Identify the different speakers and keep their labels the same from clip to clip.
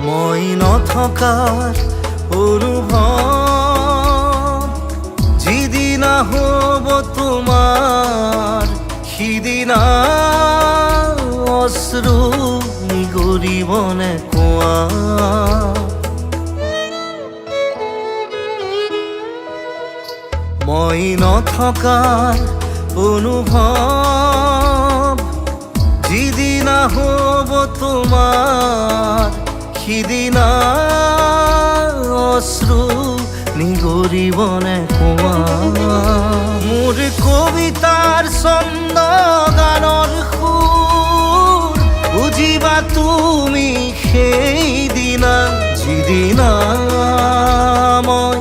Speaker 1: মই নথকাৰ অনুভৱ যিদিনা হ'ব তোমাৰ সিদিনা অশ্ৰু নিগৰিবনে কোৱা। মই নথকাৰ অনুভৱ যিদিনা হ'ব তোমাৰ সিদিনা অশ্ৰু নিগৰিবনে কোৱা। মোৰ কবিতাৰ ছন্দ গানৰ সুৰ বুজিবা তুমি সেইদিনা যিদিনা মই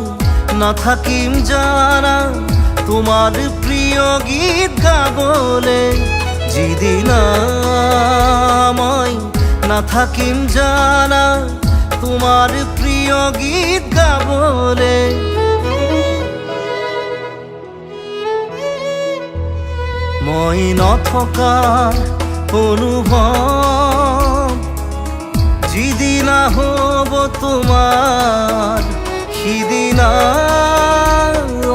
Speaker 1: নাথাকিম জানা তোমাৰ প্ৰিয় গীত গাবলে। যিদিনা মই নাথাকিম জানা তোমাৰ প্ৰিয় গীত গাবলে। মই নথকাৰ অনুভৱ যিদিনা হ'ব তোমাৰ সিদিনা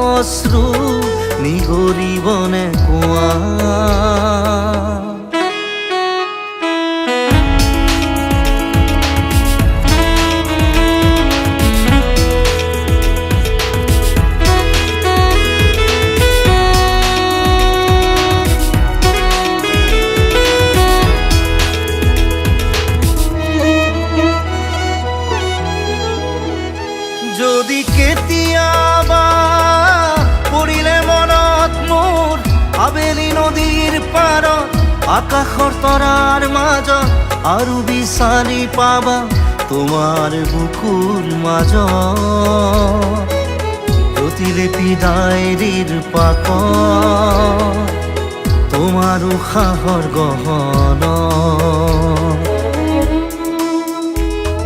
Speaker 1: অশ্ৰু নিগৰিবনে কোৱা। যদি কেতিয়াবা পৰিলে মনত মোৰ আবেলি নদীৰ পাৰত আকাশৰ তৰাৰ মাজত আৰু বিচাৰি পাবা তোমাৰ বুকুৰ মাজত প্ৰতিলিপি ডায়েৰীৰ পাকত তোমাৰ উশাহৰ গহনা।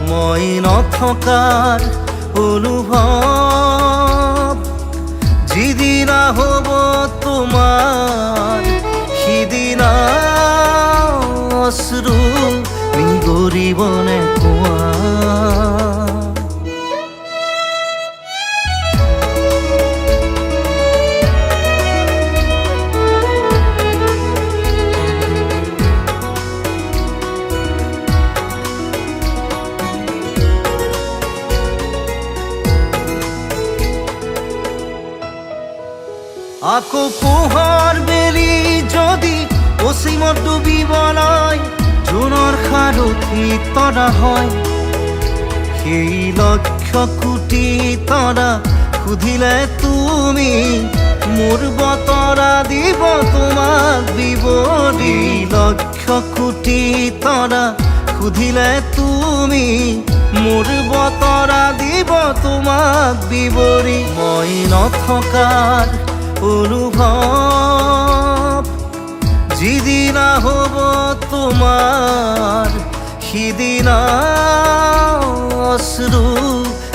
Speaker 1: মই নথকাৰ অনুভৱ যিদিনা হ'ব তোমাৰ সিদিনা অশ্ৰু নিগৰিবনে কোৱা। আকৌ পোহৰ বেলি যদি অসীমত ডুবিবলৈ জোনৰ সাৰথি তৰা হয় সেই লক্ষ কোটি তৰা সুধিলে তুমি মোৰ বতৰা দিব তোমাক বিৱৰি। লক্ষ কোটি তৰা সুধিলে তুমি মোৰ বতৰা দিব তোমাক বিৱৰি। মই নথকাৰ অনুভৱ যিদিনা হ'ব তোমাৰ সিদিনা অশ্ৰু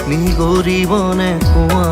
Speaker 1: নিগৰিবনে কোৱা।